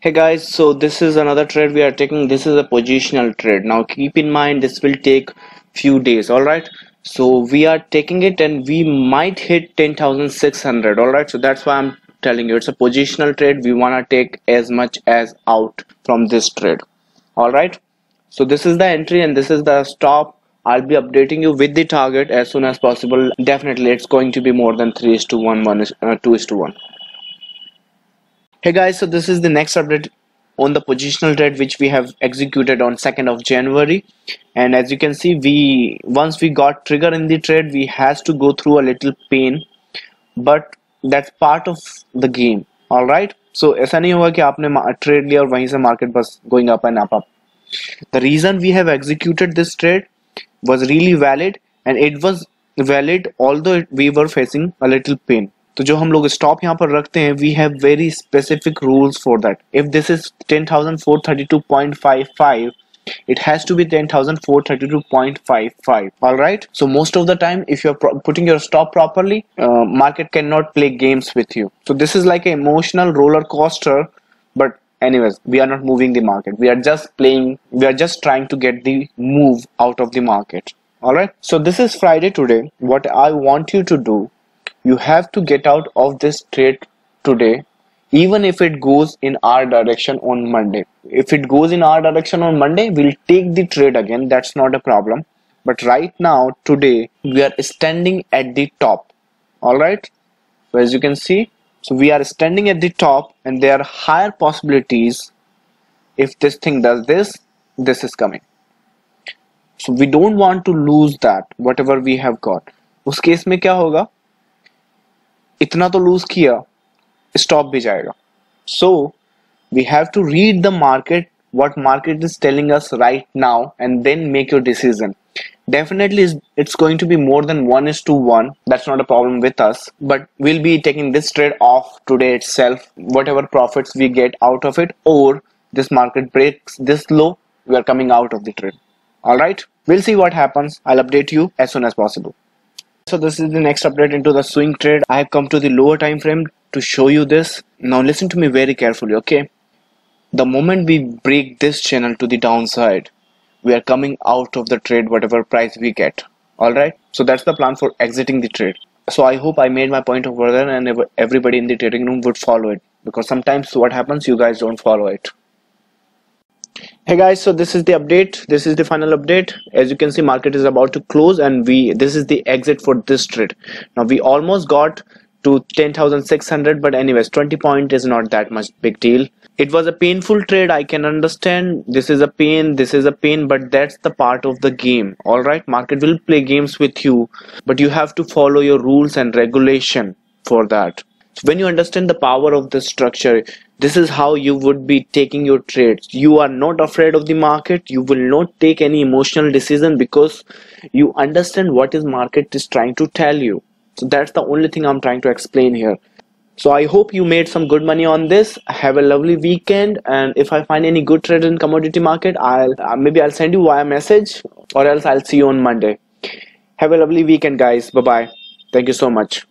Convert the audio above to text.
Hey guys, so this is another trade we are taking. This is a positional trade. Now keep in mind this will take few days, all right? So we are taking it and we might hit 10,600, all right? So that's why I'm telling you it's a positional trade. We want to take as much as out from this trade. All right? So this is the entry and this is the stop. I'll be updating you with the target as soon as possible. Definitely it's going to be more than 3 is to 1, 2 is to 1. Hey guys, so this is the next update on the positional trade which we have executed on 2nd of January. And as you can see, we once we got trigger in the trade, we has to go through a little pain, but that's part of the game. All right. So ऐसा नहीं होगा कि आपने trade लिया और वहीं से market बस going up and up. The reason we have executed this trade was really valid, and it was valid although we were facing a little pain. तो जो हम लोग स्टॉप यहाँ पर रखते हैं, we have very specific rules for that. If this is 10,432.55, it has to be 10,432.55. all right, so most of the time if you're putting your stop properly, market cannot play games with you. So this is like an emotional roller coaster, but anyways, we are not moving the market, we are just playing, we are just trying to get the move out of the market. All right, so this is Friday today. What I want you to do, you have to get out of this trade today, even if it goes in our direction on Monday. If it goes in our direction on Monday, we'll take the trade again, that's not a problem. But right now, today, we are standing at the top. All right, so as you can see, so we are standing at the top and there are higher possibilities. If this thing does this, this is coming. So we don't want to lose that, whatever we have got. उस case में क्या होगा, इतना तो loose किया, stop भी जाएगा. So we have to read the market, what market is telling us right now, and then make your decision. Definitely it's going to be more than 1 is to 1, that's not a problem with us, but we'll be taking this trade off today itself. Whatever profits we get out of it, or this market breaks this low, we are coming out of the trade. All right, we'll see what happens. I'll update you as soon as possible. So this is the next update into the swing trade. I have come to the lower time frame to show you this. Now listen to me very carefully, okay? The moment we break this channel to the downside, we are coming out of the trade whatever price we get. All right, so that's the plan for exiting the trade. So I hope I made my point over there and everybody in the trading room would follow it, because sometimes what happens, you guys don't follow it. Hey guys, so this is the update, this is the final update. As you can see, market is about to close and this is the exit for this trade. Now we almost got to 10,600, but anyways, 20 point is not that much big deal. It was a painful trade, I can understand. This is a pain, but that's the part of the game. All right, market will play games with you, but you have to follow your rules and regulation for that. So when you understand the power of the structure, this is how you would be taking your trades. You are not afraid of the market. You will not take any emotional decision because you understand what is market is trying to tell you. So that's the only thing I'm trying to explain here. So I hope you made some good money on this. Have a lovely weekend, and if I find any good trade in commodity market, maybe I'll send you via message, or else I'll see you on Monday. Have a lovely weekend, guys. Bye bye. Thank you so much.